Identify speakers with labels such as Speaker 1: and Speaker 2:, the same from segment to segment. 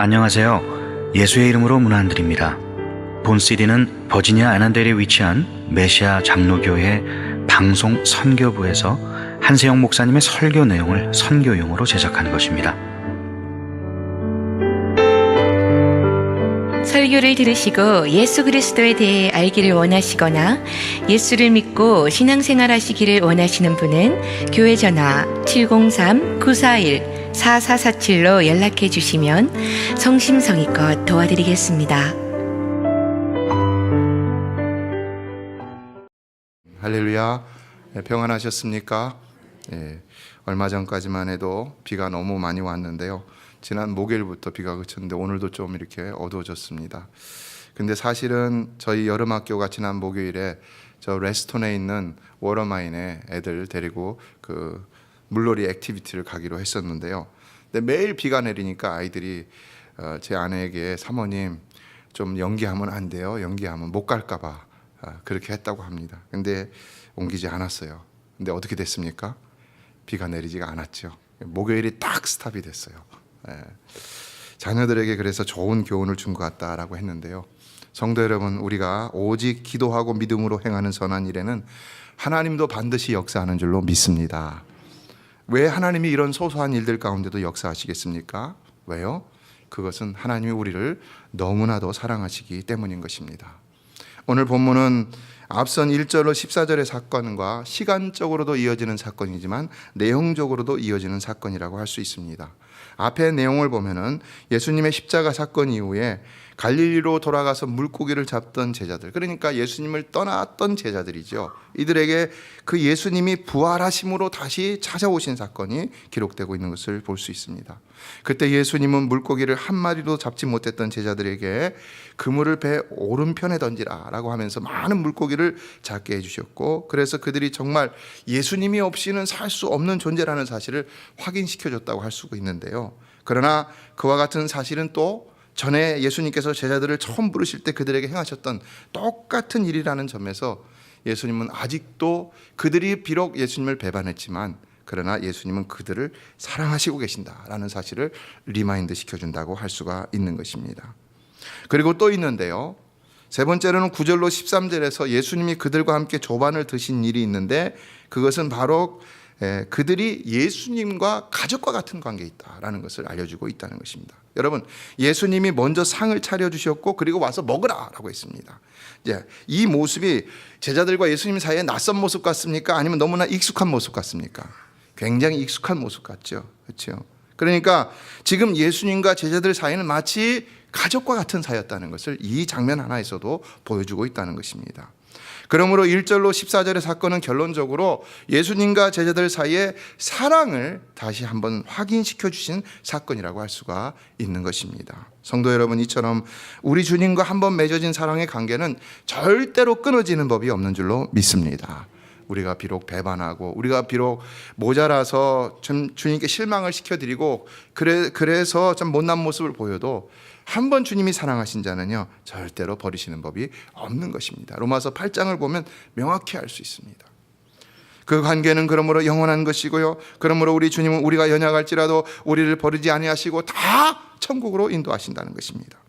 Speaker 1: 안녕하세요. 예수의 이름으로 문안 안 드립니다. 본 CD는 버지니아 애난델에 위치한 메시아 장로교회 방송 선교부에서 한세영 목사님의 설교 내용을 선교용으로 제작한 것입니다.
Speaker 2: 설교를 들으시고 예수 그리스도에 대해 알기를 원하시거나 예수를 믿고 신앙생활 하시기를 원하시는 분은 교회 전화 703-941-4447로 연락해 주시면 성심성의껏 도와드리겠습니다.
Speaker 3: 할렐루야. 평안하셨습니까? 얼마 전까지만 해도 비가 너무 많이 왔는데요. 지난 목요일부터 비가 그쳤는데 오늘도 좀 이렇게 어두워졌습니다. 근데 사실은 저희 여름학교가 지난 목요일에 저 레스톤에 있는 워터마인에 애들 데리고 그 물놀이 액티비티를 가기로 했었는데요. 근데 매일 비가 내리니까 아이들이 제 아내에게 사모님 좀 연기하면 안 돼요. 연기하면 못 갈까 봐 그렇게 했다고 합니다. 근데 옮기지 않았어요. 근데 어떻게 됐습니까? 비가 내리지가 않았죠. 목요일이 딱 스탑이 됐어요. 자녀들에게 그래서 좋은 교훈을 준 것 같다라고 했는데요. 성도 여러분, 우리가 오직 기도하고 믿음으로 행하는 선한 일에는 하나님도 반드시 역사하는 줄로 믿습니다. 왜 하나님이 이런 소소한 일들 가운데도 역사하시겠습니까? 왜요? 그것은 하나님이 우리를 너무나도 사랑하시기 때문인 것입니다. 오늘 본문은 앞선 1절로 14절의 사건과 시간적으로도 이어지는 사건이지만 내용적으로도 이어지는 사건이라고 할 수 있습니다. 앞에 내용을 보면은 예수님의 십자가 사건 이후에 갈릴리로 돌아가서 물고기를 잡던 제자들, 그러니까 예수님을 떠났던 제자들이죠. 이들에게 그 예수님이 부활하심으로 다시 찾아오신 사건이 기록되고 있는 것을 볼 수 있습니다. 그때 예수님은 물고기를 한 마리도 잡지 못했던 제자들에게 그물을 배 오른편에 던지라 라고 하면서 많은 물고기를 잡게 해주셨고, 그래서 그들이 정말 예수님이 없이는 살 수 없는 존재라는 사실을 확인시켜줬다고 할 수가 있는데요. 그러나 그와 같은 사실은 또 전에 예수님께서 제자들을 처음 부르실 때 그들에게 행하셨던 똑같은 일이라는 점에서 예수님은 아직도 그들이 비록 예수님을 배반했지만 그러나 예수님은 그들을 사랑하시고 계신다라는 사실을 리마인드 시켜준다고 할 수가 있는 것입니다. 그리고 또 있는데요. 세 번째로는 9절로 13절에서 예수님이 그들과 함께 조반을 드신 일이 있는데 그것은 바로 그들이 예수님과 가족과 같은 관계에 있다라는 것을 알려주고 있다는 것입니다. 여러분, 예수님이 먼저 상을 차려주셨고 그리고 와서 먹으라라고 했습니다. 이제 이 모습이 제자들과 예수님 사이에 낯선 모습 같습니까? 아니면 너무나 익숙한 모습 같습니까? 굉장히 익숙한 모습 같죠. 그렇죠? 그러니까 지금 예수님과 제자들 사이는 마치 가족과 같은 사이였다는 것을 이 장면 하나에서도 보여주고 있다는 것입니다. 그러므로 1절로 14절의 사건은 결론적으로 예수님과 제자들 사이의 사랑을 다시 한번 확인시켜 주신 사건이라고 할 수가 있는 것입니다. 성도 여러분, 이처럼 우리 주님과 한번 맺어진 사랑의 관계는 절대로 끊어지는 법이 없는 줄로 믿습니다. 우리가 비록 배반하고 우리가 비록 모자라서 좀 주님께 실망을 시켜드리고 그래서 좀 못난 모습을 보여도 한번 주님이 사랑하신 자는요 절대로 버리시는 법이 없는 것입니다. 로마서 8장을 보면 명확히 알 수 있습니다. 그 관계는 그러므로 영원한 것이고요, 그러므로 우리 주님은 우리가 연약할지라도 우리를 버리지 아니하시고 다 천국으로 인도하신다는 것입니다.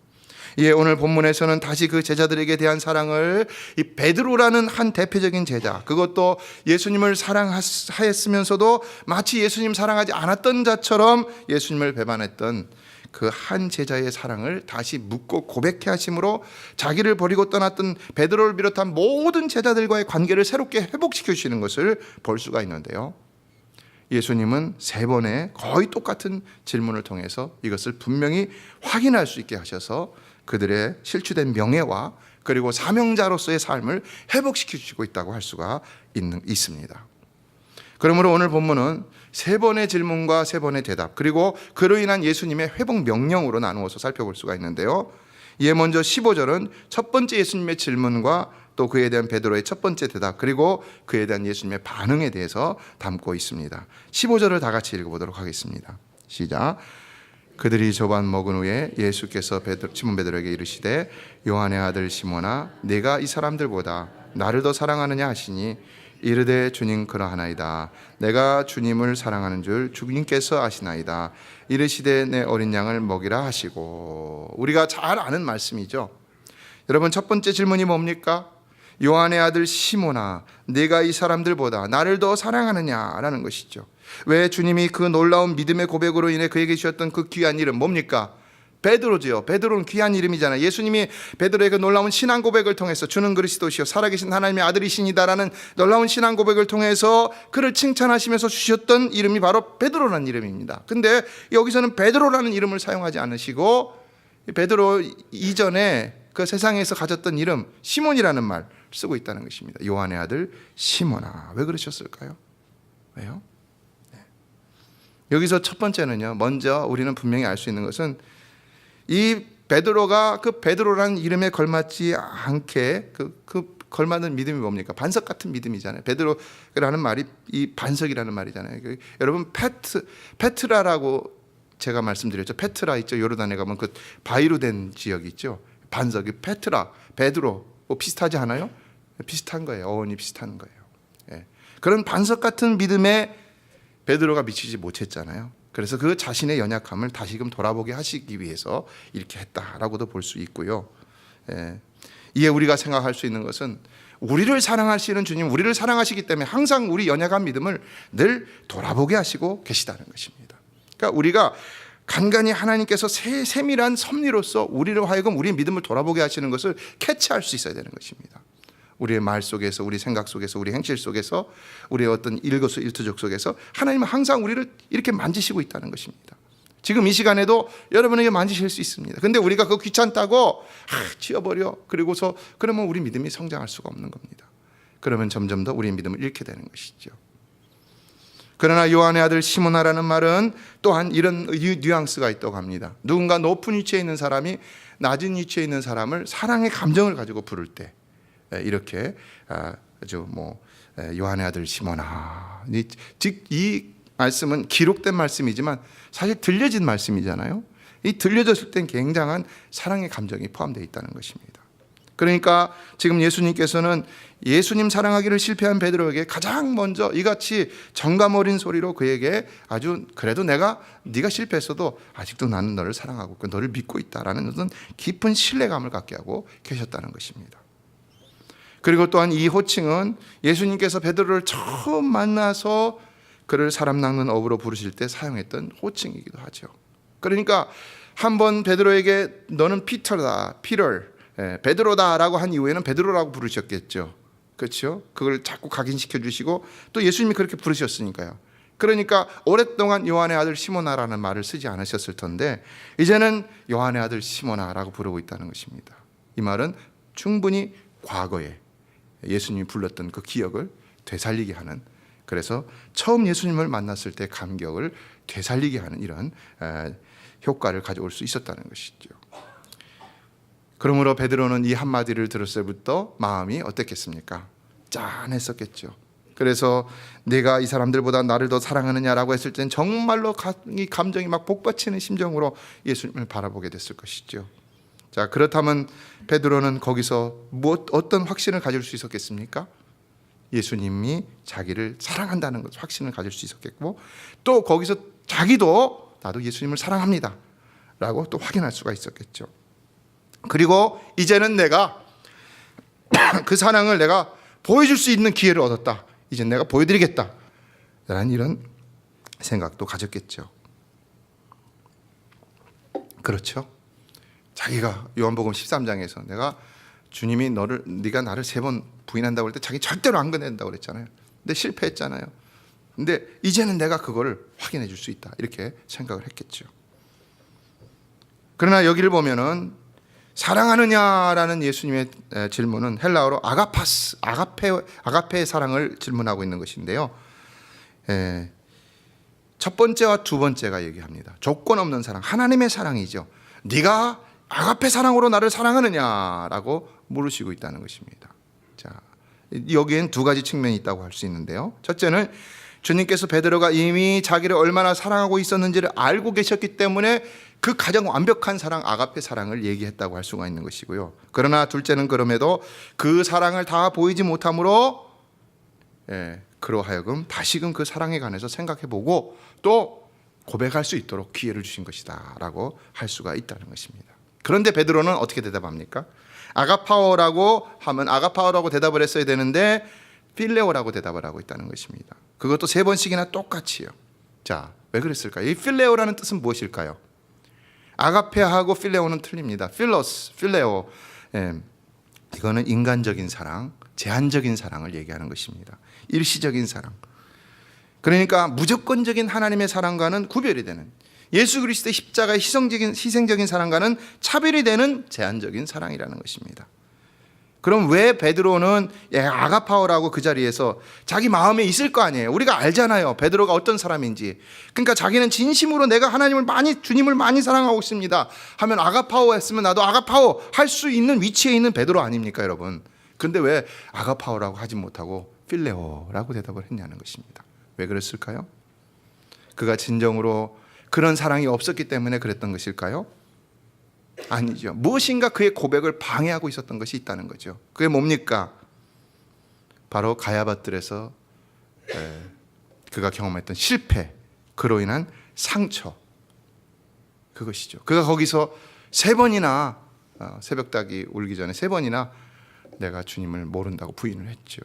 Speaker 3: 오늘 본문에서는 다시 그 제자들에게 대한 사랑을 이 베드로라는 한 대표적인 제자, 그것도 예수님을 사랑하였으면서도 마치 예수님 사랑하지 않았던 자처럼 예수님을 배반했던 그 한 제자의 사랑을 다시 묻고 고백해 하심으로 자기를 버리고 떠났던 베드로를 비롯한 모든 제자들과의 관계를 새롭게 회복시켜 주시는 것을 볼 수가 있는데요. 예수님은 세 번의 거의 똑같은 질문을 통해서 이것을 분명히 확인할 수 있게 하셔서 그들의 실추된 명예와 그리고 사명자로서의 삶을 회복시켜 주시고 있다고 할 수가 있습니다. 그러므로 오늘 본문은 세 번의 질문과 세 번의 대답, 그리고 그로 인한 예수님의 회복 명령으로 나누어서 살펴볼 수가 있는데요. 이에 먼저 15절은 첫 번째 예수님의 질문과 또 그에 대한 베드로의 첫 번째 대답, 그리고 그에 대한 예수님의 반응에 대해서 담고 있습니다. 15절을 다 같이 읽어보도록 하겠습니다. 시작. 그들이 조반 먹은 후에 예수께서 시몬 베드로에게 이르시되 요한의 아들 시몬아, 내가 이 사람들보다 나를 더 사랑하느냐 하시니 이르되 주님 그러하나이다. 내가 주님을 사랑하는 줄 주님께서 아시나이다. 이르시되 내 어린 양을 먹이라 하시고. 우리가 잘 아는 말씀이죠. 여러분, 첫 번째 질문이 뭡니까? 요한의 아들 시몬아, 네가 이 사람들보다 나를 더 사랑하느냐라는 것이죠. 왜 주님이 그 놀라운 믿음의 고백으로 인해 그에게 주셨던 그 귀한 이름 뭡니까? 베드로지요. 베드로는 귀한 이름이잖아요. 예수님이 베드로의 그 놀라운 신앙 고백을 통해서 주는 그리스도시요 살아계신 하나님의 아들이시니다라는 놀라운 신앙 고백을 통해서 그를 칭찬하시면서 주셨던 이름이 바로 베드로라는 이름입니다. 근데 여기서는 베드로라는 이름을 사용하지 않으시고 베드로 이전에 그 세상에서 가졌던 이름 시몬이라는 말 쓰고 있다는 것입니다. 요한의 아들 시몬아. 왜 그러셨을까요? 왜요? 네. 여기서 첫 번째는요, 먼저 우리는 분명히 알 수 있는 것은 이 베드로가 그 베드로라는 이름에 걸맞지 않게 그 걸맞는 믿음이 뭡니까? 반석 같은 믿음이잖아요. 베드로라는 말이 이 반석이라는 말이잖아요. 여러분, 페트라라고 제가 말씀드렸죠. 페트라 있죠. 요르단에 가면 그 바위로 된 지역이 있죠. 반석이 페트라, 베드로 뭐 비슷하지 않아요? 비슷한 거예요. 어원이 비슷한 거예요. 예. 그런 반석 같은 믿음에 베드로가 미치지 못했잖아요. 그래서 그 자신의 연약함을 다시금 돌아보게 하시기 위해서 이렇게 했다라고도 볼 수 있고요. 예. 이에 우리가 생각할 수 있는 것은 우리를 사랑하시는 주님, 우리를 사랑하시기 때문에 항상 우리 연약한 믿음을 늘 돌아보게 하시고 계시다는 것입니다. 그러니까 우리가 간간히 하나님께서 세밀한 섭리로서 우리를 하여금 우리의 믿음을 돌아보게 하시는 것을 캐치할 수 있어야 되는 것입니다. 우리의 말 속에서, 우리 생각 속에서, 우리 행실 속에서, 우리의 어떤 일거수일투족 속에서 하나님은 항상 우리를 이렇게 만지시고 있다는 것입니다. 지금 이 시간에도 여러분에게 만지실 수 있습니다. 근데 우리가 그거 귀찮다고 지워버려, 그리고서 그러면 우리 믿음이 성장할 수가 없는 겁니다. 그러면 점점 더 우리의 믿음을 잃게 되는 것이죠. 그러나 요한의 아들 시몬아라는 말은 또한 이런 뉘앙스가 있다고 합니다. 누군가 높은 위치에 있는 사람이 낮은 위치에 있는 사람을 사랑의 감정을 가지고 부를 때 이렇게 아주 요한의 아들 시몬아. 즉 이 말씀은 기록된 말씀이지만 사실 들려진 말씀이잖아요. 이 들려졌을 땐 굉장한 사랑의 감정이 포함되어 있다는 것입니다. 그러니까 지금 예수님께서는 예수님 사랑하기를 실패한 베드로에게 가장 먼저 이같이 정감 어린 소리로 그에게 아주 그래도 네가 실패했어도 아직도 나는 너를 사랑하고 너를 믿고 있다라는 어떤 깊은 신뢰감을 갖게 하고 계셨다는 것입니다. 그리고 또한 이 호칭은 예수님께서 베드로를 처음 만나서 그를 사람 낚는 어부로 부르실 때 사용했던 호칭이기도 하죠. 그러니까 한번 베드로에게 너는 피터다, 베드로다라고 한 이후에는 베드로라고 부르셨겠죠. 그렇죠? 그걸 자꾸 각인시켜 주시고 또 예수님이 그렇게 부르셨으니까요. 그러니까 오랫동안 요한의 아들 시몬아라는 말을 쓰지 않으셨을 텐데 이제는 요한의 아들 시몬아라고 부르고 있다는 것입니다. 이 말은 충분히 과거에 예수님이 불렀던 그 기억을 되살리게 하는, 그래서 처음 예수님을 만났을 때 감격을 되살리게 하는 이런 효과를 가져올 수 있었다는 것이죠. 그러므로 베드로는 이 한마디를 들었을 때부터 마음이 어땠겠습니까? 짠했었겠죠. 그래서 내가 이 사람들보다 나를 더 사랑하느냐라고 했을 땐 정말로 이 감정이 막 복받치는 심정으로 예수님을 바라보게 됐을 것이죠. 자, 그렇다면 베드로는 거기서 어떤 확신을 가질 수 있었겠습니까? 예수님이 자기를 사랑한다는 것, 확신을 가질 수 있었겠고, 또 거기서 자기도 나도 예수님을 사랑합니다 라고 또 확인할 수가 있었겠죠. 그리고 이제는 내가 그 사랑을 내가 보여줄 수 있는 기회를 얻었다, 이제 내가 보여드리겠다 라는 이런 생각도 가졌겠죠. 그렇죠. 자기가 요한복음 13장에서 내가 주님이 네가 나를 3번 부인한다고 할 때 자기 절대로 안 건넨다고 그랬잖아요. 근데 실패했잖아요. 근데 이제는 내가 그거를 확인해 줄 수 있다, 이렇게 생각을 했겠죠. 그러나 여기를 보면은 사랑하느냐라는 예수님의 질문은 헬라어로 아가페의 사랑을 질문하고 있는 것인데요. 첫 번째와 두 번째가 얘기합니다. 조건 없는 사랑, 하나님의 사랑이죠. 네가 아가페 사랑으로 나를 사랑하느냐라고 물으시고 있다는 것입니다. 자, 여기엔 두 가지 측면이 있다고 할 수 있는데요. 첫째는 주님께서 베드로가 이미 자기를 얼마나 사랑하고 있었는지를 알고 계셨기 때문에 그 가장 완벽한 사랑, 아가페 사랑을 얘기했다고 할 수가 있는 것이고요. 그러나 둘째는 그럼에도 그 사랑을 다 보이지 못함으로 그로 하여금 다시금 그 사랑에 관해서 생각해보고 또 고백할 수 있도록 기회를 주신 것이다 라고 할 수가 있다는 것입니다. 그런데 베드로는 어떻게 대답합니까? 아가파오라고 하면 아가파오라고 대답을 했어야 되는데 필레오라고 대답을 하고 있다는 것입니다. 그것도 3번씩이나 똑같이요. 자, 왜 그랬을까요? 이 필레오라는 뜻은 무엇일까요? 아가페하고 필레오는 틀립니다. 필레오. 이거는 인간적인 사랑, 제한적인 사랑을 얘기하는 것입니다. 일시적인 사랑. 그러니까 무조건적인 하나님의 사랑과는 구별이 되는, 예수 그리스도의 십자가의 희생적인 사랑과는 차별이 되는 제한적인 사랑이라는 것입니다. 그럼 왜 베드로는 아가파오라고 그 자리에서 자기 마음에 있을 거 아니에요. 우리가 알잖아요, 베드로가 어떤 사람인지. 그러니까 자기는 진심으로 내가 주님을 많이 사랑하고 있습니다 하면 아가파오 했으면 나도 아가파오 할 수 있는 위치에 있는 베드로 아닙니까, 여러분? 그런데 왜 아가파오라고 하지 못하고 필레오라고 대답을 했냐는 것입니다. 왜 그랬을까요? 그가 진정으로 그런 사랑이 없었기 때문에 그랬던 것일까요? 아니죠. 무엇인가 그의 고백을 방해하고 있었던 것이 있다는 거죠. 그게 뭡니까? 바로 가야밧들에서 그가 경험했던 실패, 그로 인한 상처, 그것이죠. 그가 거기서 3번이나 새벽닭이 울기 전에 3번이나 내가 주님을 모른다고 부인을 했죠.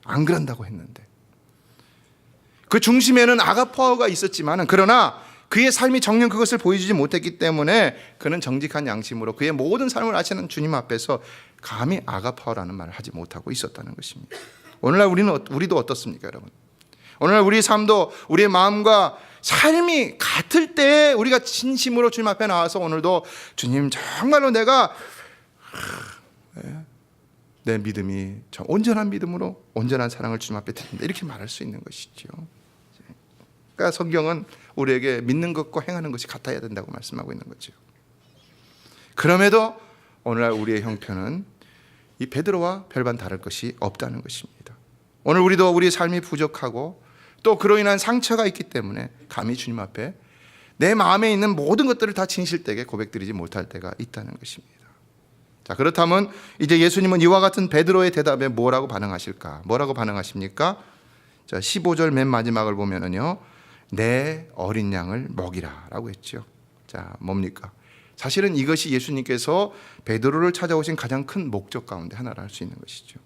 Speaker 3: 안 그런다고 했는데 그 중심에는 아가파오가 있었지만, 그러나 그의 삶이 정녕 그것을 보여주지 못했기 때문에 그는 정직한 양심으로 그의 모든 삶을 아시는 주님 앞에서 감히 아가파오라는 말을 하지 못하고 있었다는 것입니다. 오늘날 우리도 어떻습니까, 여러분? 오늘날 우리 삶도 우리의 마음과 삶이 같을 때 우리가 진심으로 주님 앞에 나와서 오늘도 주님, 정말로 내가 내 믿음이 온전한 믿음으로 온전한 사랑을 주님 앞에 드린다, 이렇게 말할 수 있는 것이죠. 그러니까 성경은 우리에게 믿는 것과 행하는 것이 같아야 된다고 말씀하고 있는 거죠. 그럼에도 오늘날 우리의 형편은 이 베드로와 별반 다를 것이 없다는 것입니다. 오늘 우리도 우리의 삶이 부족하고 또 그로 인한 상처가 있기 때문에 감히 주님 앞에 내 마음에 있는 모든 것들을 다 진실되게 고백드리지 못할 때가 있다는 것입니다. 자, 그렇다면 이제 예수님은 이와 같은 베드로의 대답에 뭐라고 반응하실까? 뭐라고 반응하십니까? 자, 15절 맨 마지막을 보면은요, 내 어린 양을 먹이라 라고 했죠. 자, 뭡니까? 사실은 이것이 예수님께서 베드로를 찾아오신 가장 큰 목적 가운데 하나를 할 수 있는 것이죠.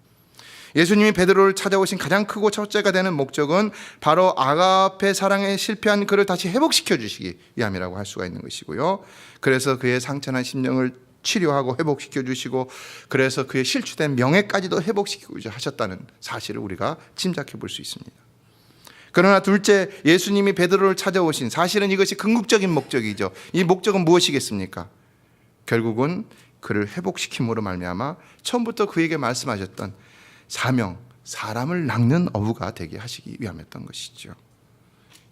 Speaker 3: 예수님이 베드로를 찾아오신 가장 크고 첫째가 되는 목적은 바로 아가페 사랑에 실패한 그를 다시 회복시켜 주시기 위함이라고 할 수가 있는 것이고요. 그래서 그의 상처난 심령을 치료하고 회복시켜 주시고, 그래서 그의 실추된 명예까지도 회복시키고 하셨다는 사실을 우리가 짐작해 볼 수 있습니다. 그러나 둘째, 예수님이 베드로를 찾아오신, 사실은 이것이 궁극적인 목적이죠. 이 목적은 무엇이겠습니까? 결국은 그를 회복시킴으로 말미암아 처음부터 그에게 말씀하셨던 사명, 사람을 낚는 어부가 되게 하시기 위함이었던 것이죠.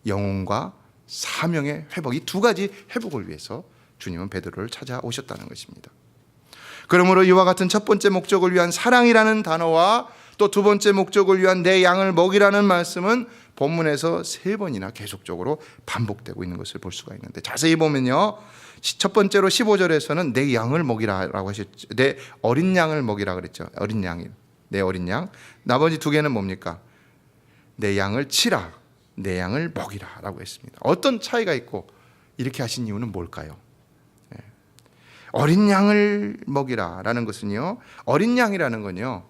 Speaker 3: 영혼과 사명의 회복, 이 2가지 회복을 위해서 주님은 베드로를 찾아오셨다는 것입니다. 그러므로 이와 같은 첫 번째 목적을 위한 사랑이라는 단어와 또 2번째 목적을 위한 내 양을 먹이라는 말씀은 본문에서 3번이나 계속적으로 반복되고 있는 것을 볼 수가 있는데, 자세히 보면요, 첫 번째로 15절에서는 내 양을 먹이라라고 하셨죠. 내 어린 양을 먹이라 그랬죠. 어린 양이, 내 어린 양. 나머지 2개는 뭡니까? 내 양을 치라, 내 양을 먹이라라고 했습니다. 어떤 차이가 있고 이렇게 하신 이유는 뭘까요? 어린 양을 먹이라라는 것은요, 어린 양이라는 건요,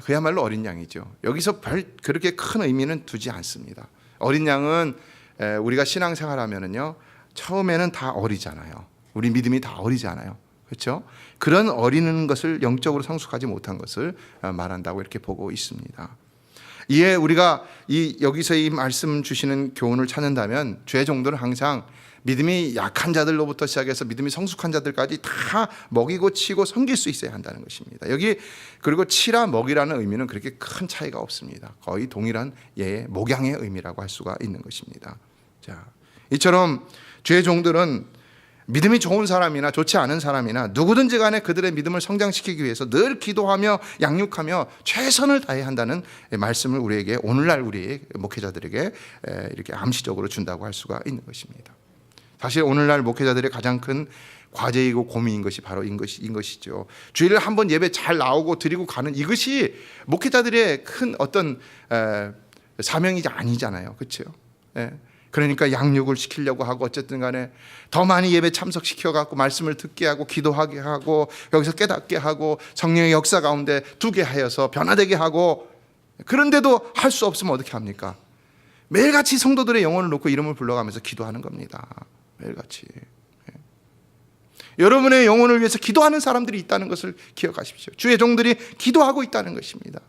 Speaker 3: 그야말로 어린 양이죠. 여기서 그렇게 큰 의미는 두지 않습니다. 어린 양은 우리가 신앙생활하면은요, 처음에는 다 어리잖아요. 우리 믿음이 다 어리잖아요. 그렇죠? 그런 어리는 것을 영적으로 성숙하지 못한 것을 말한다고 이렇게 보고 있습니다. 이에 우리가 여기서 이 말씀 주시는 교훈을 찾는다면, 죄 정도는 항상 믿음이 약한 자들로부터 시작해서 믿음이 성숙한 자들까지 다 먹이고 치고 섬길 수 있어야 한다는 것입니다. 여기 그리고 치라 먹이라는 의미는 그렇게 큰 차이가 없습니다. 거의 동일한 목양의 의미라고 할 수가 있는 것입니다. 자, 이처럼 죄 종들은 믿음이 좋은 사람이나 좋지 않은 사람이나 누구든지 간에 그들의 믿음을 성장시키기 위해서 늘 기도하며 양육하며 최선을 다해야 한다는 말씀을 우리에게, 오늘날 우리 목회자들에게 이렇게 암시적으로 준다고 할 수가 있는 것입니다. 사실 오늘날 목회자들의 가장 큰 과제이고 고민인 것이 바로 인 것이죠. 주일을 한번 예배 잘 나오고 드리고 가는 이것이 목회자들의 큰 어떤 사명이 아니잖아요. 그렇죠? 그러니까 양육을 시키려고 하고 어쨌든 간에 더 많이 예배 참석시켜 갖고 말씀을 듣게 하고 기도하게 하고 여기서 깨닫게 하고 성령의 역사 가운데 두게 하여서 변화되게 하고, 그런데도 할 수 없으면 어떻게 합니까? 매일같이 성도들의 영혼을 놓고 이름을 불러가면서 기도하는 겁니다. 매일같이. 여러분의 영혼을 위해서 기도하는 사람들이 있다는 것을 기억하십시오. 주의 종들이 기도하고 있다는 것입니다.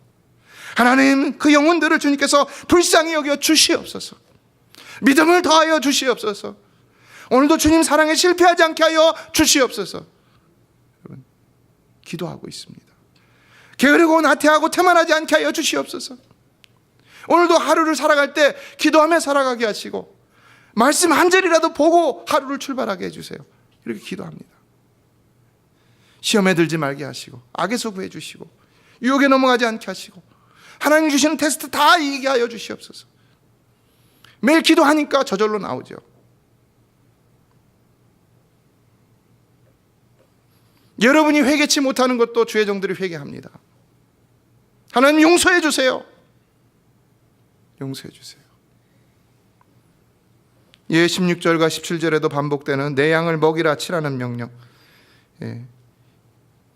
Speaker 3: 하나님, 그 영혼들을 주님께서 불쌍히 여겨 주시옵소서. 믿음을 더하여 주시옵소서. 오늘도 주님 사랑에 실패하지 않게 하여 주시옵소서. 여러분, 기도하고 있습니다. 게으르고 나태하고 태만하지 않게 하여 주시옵소서. 오늘도 하루를 살아갈 때 기도하며 살아가게 하시고 말씀 한 절이라도 보고 하루를 출발하게 해주세요. 이렇게 기도합니다. 시험에 들지 말게 하시고 악에서 구해 주시고 유혹에 넘어가지 않게 하시고 하나님 주시는 테스트 다 이기게 하여 주시옵소서. 매일 기도하니까 저절로 나오죠. 여러분이 회개치 못하는 것도 주의 종들이 회개합니다. 하나님 용서해 주세요. 용서해 주세요. 예, 16절과 17절에도 반복되는 내 양을 먹이라 치라는 명령.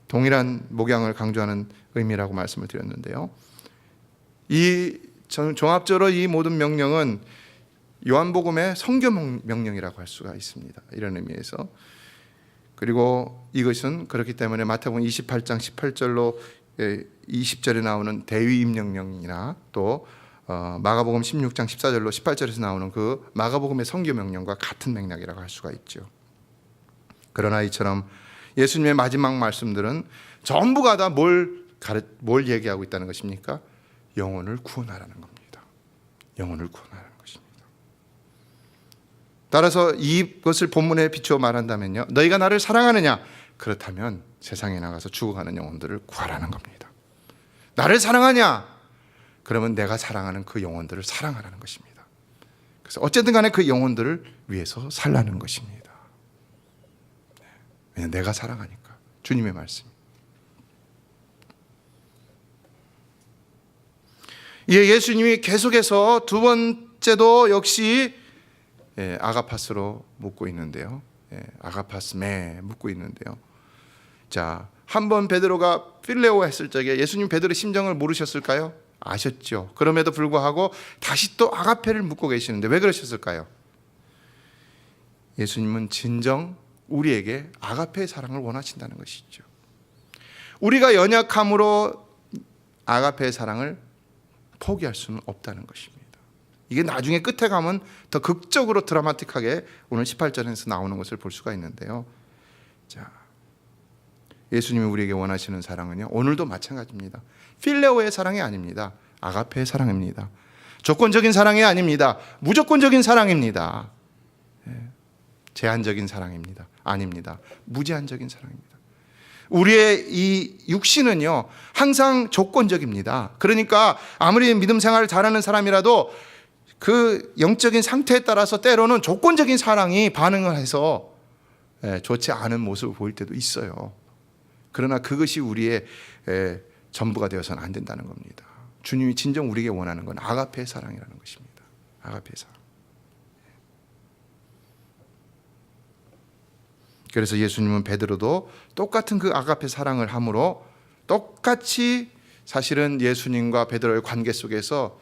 Speaker 3: 동일한 목양을 강조하는 의미라고 말씀을 드렸는데요. 이 종합적으로 이 모든 명령은 요한복음의 선교 명령이라고 할 수가 있습니다. 이런 의미에서. 그리고 이것은 그렇기 때문에 마태복음 28장 18절로 20절에 나오는 대위 임명령이나 또 마가복음 16장 14절로 18절에서 나오는 그 마가복음의 선교 명령과 같은 맥락이라고 할 수가 있죠. 그러나 이처럼 예수님의 마지막 말씀들은 전부가 다 뭘 얘기하고 있다는 것입니까? 영혼을 구원하라는 겁니다. 영혼을 구원하라는 것입니다. 따라서 이것을 본문에 비추어 말한다면요, 너희가 나를 사랑하느냐? 그렇다면 세상에 나가서 죽어가는 영혼들을 구하라는 겁니다. 나를 사랑하냐? 그러면 내가 사랑하는 그 영혼들을 사랑하라는 것입니다. 그래서 어쨌든 간에 그 영혼들을 위해서 살라는 것입니다. 왜냐하면 내가 사랑하니까. 주님의 말씀. 예수님이 계속해서 두 번째도 역시 아가파스로 묻고 있는데요. 아가파스메 묻고 있는데요. 자, 한번 베드로가 필레오 했을 적에 예수님 베드로의 심정을 모르셨을까요? 아셨죠. 그럼에도 불구하고 다시 또 아가페를 묻고 계시는데 왜 그러셨을까요? 예수님은 진정 우리에게 아가페의 사랑을 원하신다는 것이죠. 우리가 연약함으로 아가페의 사랑을 포기할 수는 없다는 것입니다. 이게 나중에 끝에 가면 더 극적으로 드라마틱하게 오늘 18절에서 나오는 것을 볼 수가 있는데요. 자, 예수님이 우리에게 원하시는 사랑은요, 오늘도 마찬가지입니다. 필레오의 사랑이 아닙니다. 아가페의 사랑입니다. 조건적인 사랑이 아닙니다. 무조건적인 사랑입니다. 제한적인 사랑입니다. 아닙니다. 무제한적인 사랑입니다. 우리의 이 육신은요, 항상 조건적입니다. 그러니까 아무리 믿음 생활을 잘하는 사람이라도 그 영적인 상태에 따라서 때로는 조건적인 사랑이 반응을 해서 좋지 않은 모습을 보일 때도 있어요. 그러나 그것이 우리의 전부가 되어서는 안 된다는 겁니다. 주님이 진정 우리에게 원하는 건 아가페의 사랑이라는 것입니다. 아가페의 사랑. 그래서 예수님은 베드로도 똑같은 그 아가페 사랑을 함으로 똑같이 사실은 예수님과 베드로의 관계 속에서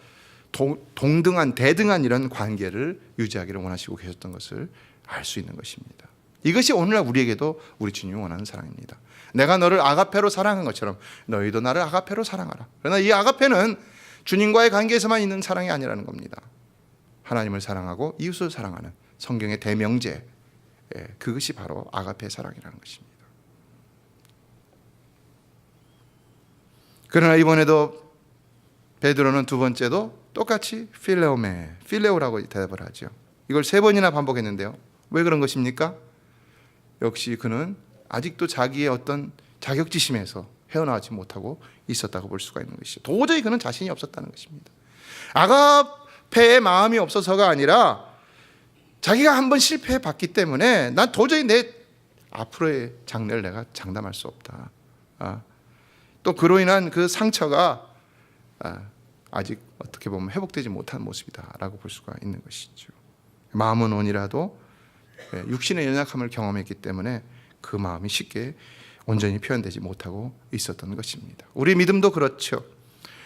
Speaker 3: 동등한 대등한 이런 관계를 유지하기를 원하시고 계셨던 것을 알 수 있는 것입니다. 이것이 오늘날 우리에게도 우리 주님이 원하는 사랑입니다. 내가 너를 아가페로 사랑한 것처럼 너희도 나를 아가페로 사랑하라. 그러나 이 아가페는 주님과의 관계에서만 있는 사랑이 아니라는 겁니다. 하나님을 사랑하고 이웃을 사랑하는 성경의 대명제, 그것이 바로 아가페 사랑이라는 것입니다. 그러나 이번에도 베드로는 두 번째도 똑같이 필레오라고 대답을 하죠. 이걸 3번이나 반복했는데요. 왜 그런 것입니까? 역시 그는 아직도 자기의 어떤 자격지심에서 헤어나오지 못하고 있었다고 볼 수가 있는 것이죠. 도저히 그는 자신이 없었다는 것입니다. 아가페의 마음이 없어서가 아니라 자기가 한번 실패해 봤기 때문에 난 도저히 내 앞으로의 장래를 내가 장담할 수 없다. 또 그로 인한 그 상처가 아직 어떻게 보면 회복되지 못한 모습이다라고 볼 수가 있는 것이죠. 마음은 온이라도 육신의 연약함을 경험했기 때문에 그 마음이 쉽게 온전히 표현되지 못하고 있었던 것입니다. 우리 믿음도 그렇죠.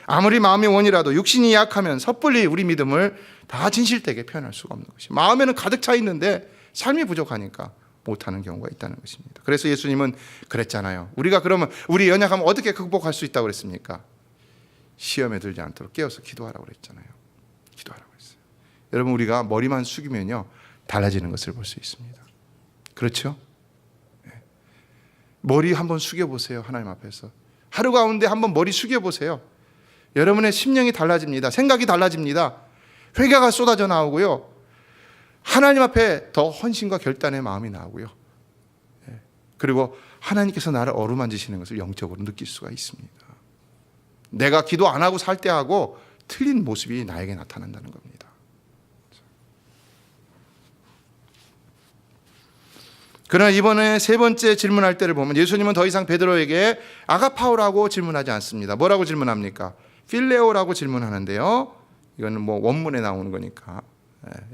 Speaker 3: 아무리 마음이 원이라도 육신이 약하면 섣불리 우리 믿음을 다 진실되게 표현할 수가 없는 것이, 마음에는 가득 차 있는데 삶이 부족하니까 못하는 경우가 있다는 것입니다. 그래서 예수님은 그랬잖아요. 우리가 그러면 우리 연약함을 어떻게 극복할 수 있다고 그랬습니까? 시험에 들지 않도록 깨어서 기도하라고 그랬잖아요. 기도하라고 했어요. 여러분, 우리가 머리만 숙이면요 달라지는 것을 볼 수 있습니다. 그렇죠? 머리 한번 숙여보세요. 하나님 앞에서 하루 가운데 한번 머리 숙여보세요. 여러분의 심령이 달라집니다. 생각이 달라집니다. 회개가 쏟아져 나오고요, 하나님 앞에 더 헌신과 결단의 마음이 나오고요, 그리고 하나님께서 나를 어루만지시는 것을 영적으로 느낄 수가 있습니다. 내가 기도 안 하고 살 때하고 틀린 모습이 나에게 나타난다는 겁니다. 그러나 이번에 세 번째 질문할 때를 보면 예수님은 더 이상 베드로에게 아가파오라고 질문하지 않습니다. 뭐라고 질문합니까? 필레오라고 질문하는데요, 이거는 뭐 원문에 나오는 거니까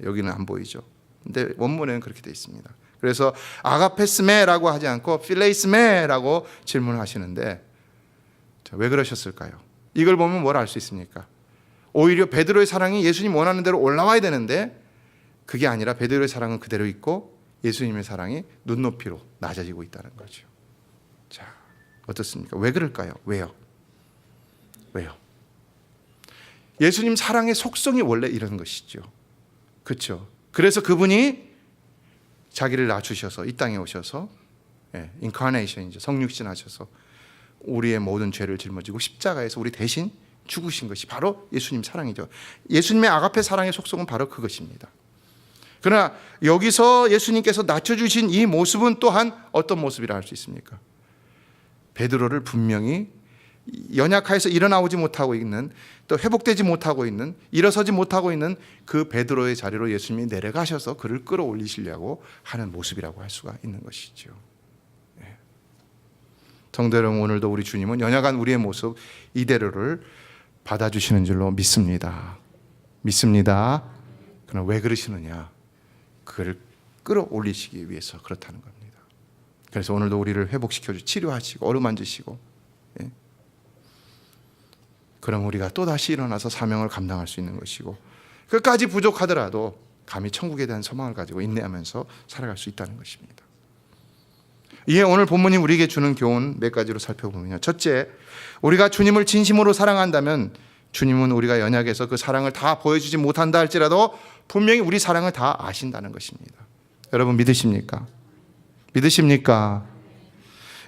Speaker 3: 여기는 안 보이죠. 근데 원문에는 그렇게 되어 있습니다. 그래서 아가페스메라고 하지 않고 필레이스메라고 질문하시는데, 왜 그러셨을까요? 이걸 보면 뭘 알 수 있습니까? 오히려 베드로의 사랑이 예수님 원하는 대로 올라와야 되는데 그게 아니라 베드로의 사랑은 그대로 있고 예수님의 사랑이 눈높이로 낮아지고 있다는 거죠. 자, 어떻습니까? 왜 그럴까요? 왜요? 예수님 사랑의 속성이 원래 이런 것이죠. 그렇죠? 그래서 그분이 자기를 낮추셔서 이 땅에 오셔서, 인카네이션이죠. 성육신 하셔서 우리의 모든 죄를 짊어지고 십자가에서 우리 대신 죽으신 것이 바로 예수님 사랑이죠. 예수님의 아가페 사랑의 속성은 바로 그것입니다. 그러나 여기서 예수님께서 낮춰주신 이 모습은 또한 어떤 모습이라 할 수 있습니까? 베드로를 분명히 연약하여서 일어나오지 못하고 있는, 또 회복되지 못하고 있는, 일어서지 못하고 있는 그 베드로의 자리로 예수님이 내려가셔서 그를 끌어올리시려고 하는 모습이라고 할 수가 있는 것이죠. 성도 여러분, 오늘도 우리 주님은 연약한 우리의 모습 이대로를 받아주시는 줄로 믿습니다. 그러나 왜 그러시느냐? 그를 끌어올리시기 위해서 그렇다는 겁니다. 그래서 오늘도 우리를 회복시켜주고 치료하시고 어루만지시고, 그럼 우리가 또다시 일어나서 사명을 감당할 수 있는 것이고, 끝까지 부족하더라도 감히 천국에 대한 소망을 가지고 인내하면서 살아갈 수 있다는 것입니다. 이에 오늘 본문이 우리에게 주는 교훈 몇 가지로 살펴보면요, 첫째, 우리가 주님을 진심으로 사랑한다면 주님은 우리가 연약해서 그 사랑을 다 보여주지 못한다 할지라도 분명히 우리 사랑을 다 아신다는 것입니다. 여러분 믿으십니까?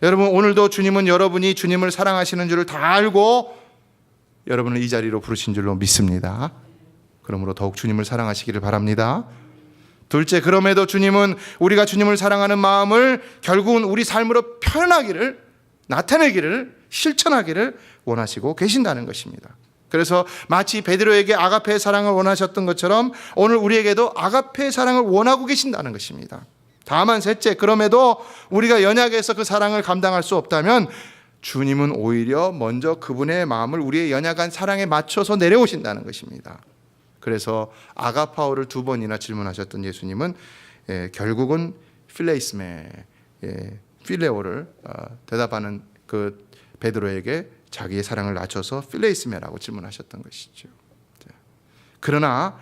Speaker 3: 여러분, 오늘도 주님은 여러분이 주님을 사랑하시는 줄을 다 알고 여러분을 이 자리로 부르신 줄로 믿습니다. 그러므로 더욱 주님을 사랑하시기를 바랍니다. 둘째, 그럼에도 주님은 우리가 주님을 사랑하는 마음을 결국은 우리 삶으로 표현하기를, 나타내기를, 실천하기를 원하시고 계신다는 것입니다. 그래서 마치 베드로에게 아가페의 사랑을 원하셨던 것처럼 오늘 우리에게도 아가페의 사랑을 원하고 계신다는 것입니다. 다만 셋째, 그럼에도 우리가 연약해서 그 사랑을 감당할 수 없다면 주님은 오히려 먼저 그분의 마음을 우리의 연약한 사랑에 맞춰서 내려오신다는 것입니다. 그래서 아가파오를 2번이나 질문하셨던 예수님은 결국은 필레이스메, 필레오를 대답하는 그 베드로에게 자기의 사랑을 낮춰서 필레이스메라고 질문하셨던 것이죠. 그러나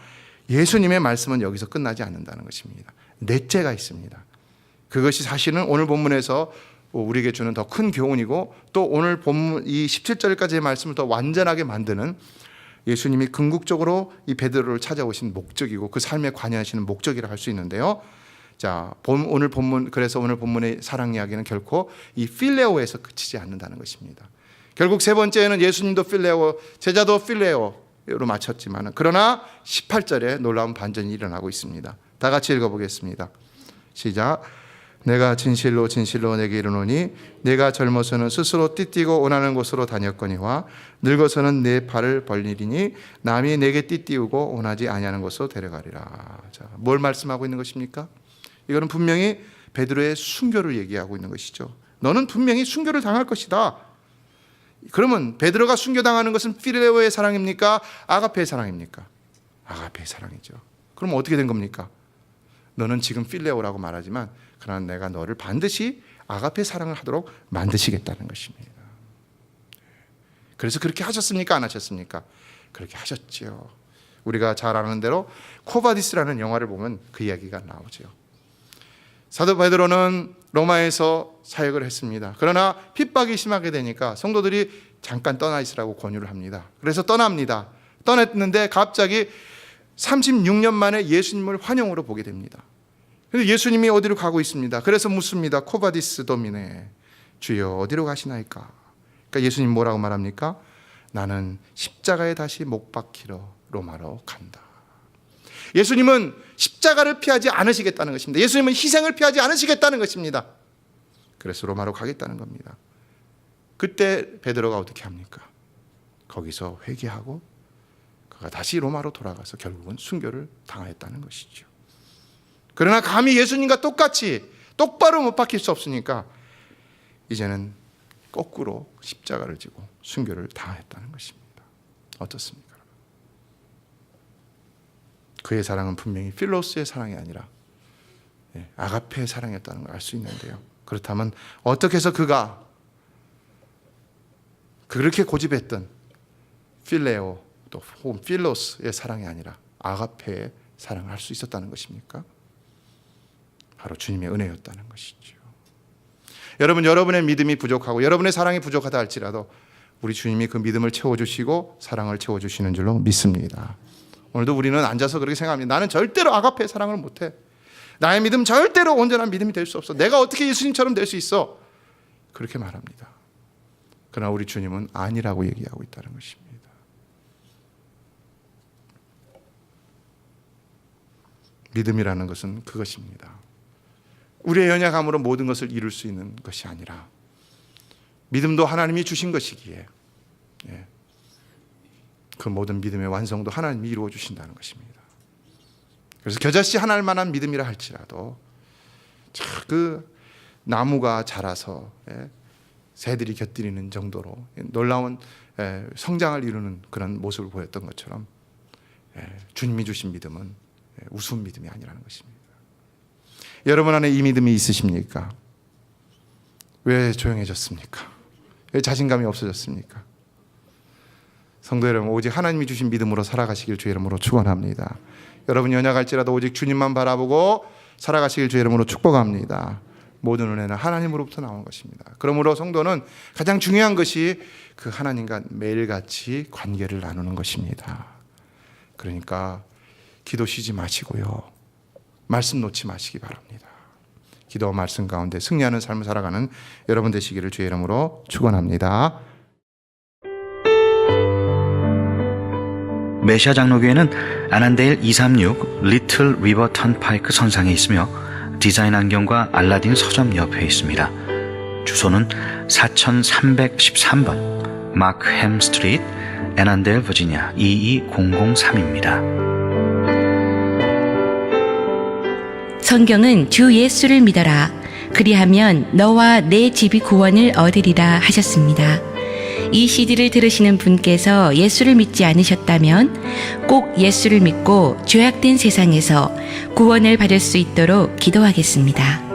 Speaker 3: 예수님의 말씀은 여기서 끝나지 않는다는 것입니다. 넷째가 있습니다. 그것이 사실은 오늘 본문에서 우리에게 주는 더 큰 교훈이고, 또 오늘 본문 이 17절까지의 말씀을 더 완전하게 만드는 예수님이 궁극적으로 이 베드로를 찾아오신 목적이고 그 삶에 관여하시는 목적이라 할 수 있는데요. 자, 오늘 본문, 그래서 오늘 본문의 사랑 이야기는 결코 이 필레오에서 그치지 않는다는 것입니다. 결국 세 번째는 예수님도 필레오, 제자도 필레오로 마쳤지만, 그러나 18절에 놀라운 반전이 일어나고 있습니다. 다 같이 읽어보겠습니다. 시작. 내가 진실로 진실로 내게 이르노니 내가 젊어서는 스스로 띠띠고 원하는 곳으로 다녔거니와 늙어서는 내 팔을 벌리리니 남이 내게 띠띠우고 원하지 아니하는 곳으로 데려가리라. 자, 뭘 말씀하고 있는 것입니까? 이거는 분명히 베드로의 순교를 얘기하고 있는 것이죠. 너는 분명히 순교를 당할 것이다. 그러면 베드로가 순교당하는 것은 필레오의 사랑입니까? 아가페의 사랑입니까? 아가페의 사랑이죠. 그럼 어떻게 된 겁니까? 너는 지금 필레오라고 말하지만 그러나 내가 너를 반드시 아가페 사랑을 하도록 만드시겠다는 것입니다. 그래서 그렇게 하셨습니까? 안 하셨습니까? 그렇게 하셨죠. 우리가 잘 아는 대로 코바디스라는 영화를 보면 그 이야기가 나오죠. 사도 베드로는 로마에서 사역을 했습니다. 그러나 핍박이 심하게 되니까 성도들이 잠깐 떠나 있으라고 권유를 합니다. 그래서 떠납니다. 떠났는데 갑자기 36년 만에 예수님을 환영으로 보게 됩니다. 그런데 예수님이 어디로 가고 있습니다. 그래서 묻습니다. 코바디스 도미네, 주여 어디로 가시나이까? 그러니까 예수님 뭐라고 말합니까? 나는 십자가에 다시 못 박히러 로마로 간다. 예수님은 십자가를 피하지 않으시겠다는 것입니다. 예수님은 희생을 피하지 않으시겠다는 것입니다. 그래서 로마로 가겠다는 겁니다. 그때 베드로가 어떻게 합니까? 거기서 회개하고 그가 다시 로마로 돌아가서 결국은 순교를 당하였다는 것이죠. 그러나 감히 예수님과 똑같이 똑바로 못 박힐 수 없으니까 이제는 거꾸로 십자가를 지고 순교를 당하였다는 것입니다. 어떻습니까? 그의 사랑은 분명히 필로스의 사랑이 아니라 아가페의 사랑이었다는 걸 알 수 있는데요. 그렇다면 어떻게 해서 그가 그렇게 고집했던 필레오 또 필로스의 사랑이 아니라 아가페의 사랑을 할 수 있었다는 것입니까? 바로 주님의 은혜였다는 것이죠. 여러분, 여러분의 믿음이 부족하고 여러분의 사랑이 부족하다 할지라도 우리 주님이 그 믿음을 채워주시고 사랑을 채워주시는 줄로 믿습니다. 오늘도 우리는 앉아서 그렇게 생각합니다. 나는 절대로 아가페의 사랑을 못해. 나의 믿음 절대로 온전한 믿음이 될 수 없어. 내가 어떻게 예수님처럼 될 수 있어? 그렇게 말합니다. 그러나 우리 주님은 아니라고 얘기하고 있다는 것입니다. 믿음이라는 것은 그것입니다. 우리의 연약함으로 모든 것을 이룰 수 있는 것이 아니라 믿음도 하나님이 주신 것이기에 그 모든 믿음의 완성도 하나님이 이루어 주신다는 것입니다. 그래서 겨자씨 하나일 만한 믿음이라 할지라도 그 나무가 자라서 새들이 곁들이는 정도로 놀라운 성장을 이루는 그런 모습을 보였던 것처럼 주님이 주신 믿음은 우스운 믿음이 아니라는 것입니다. 여러분 안에 이 믿음이 있으십니까? 왜 조용해졌습니까? 왜 자신감이 없어졌습니까? 성도 여러분, 오직 하나님이 주신 믿음으로 살아가시길 주의 이름으로 축원합니다. 여러분 연약할지라도 오직 주님만 바라보고 살아가시길 주의 이름으로 축복합니다. 모든 은혜는 하나님으로부터 나온 것입니다. 그러므로 성도는 가장 중요한 것이 그 하나님과 매일같이 관계를 나누는 것입니다. 그러니까 기도 쉬지 마시고요, 말씀 놓지 마시기 바랍니다. 기도와 말씀 가운데 승리하는 삶을 살아가는 여러분 되시기를 주의 이름으로 축원합니다.
Speaker 1: 메시아 장로교회는 아난데일 236 리틀 리버 턴파이크 선상에 있으며 디자인 안경과 알라딘 서점 옆에 있습니다. 주소는 4313번 마크햄 스트리트, 애난데일 버지니아 22003입니다.
Speaker 2: 성경은 주 예수를 믿어라. 그리하면 너와 내 집이 구원을 얻으리라 하셨습니다. 이 CD를 들으시는 분께서 예수를 믿지 않으셨다면 꼭 예수를 믿고 죄악된 세상에서 구원을 받을 수 있도록 기도하겠습니다.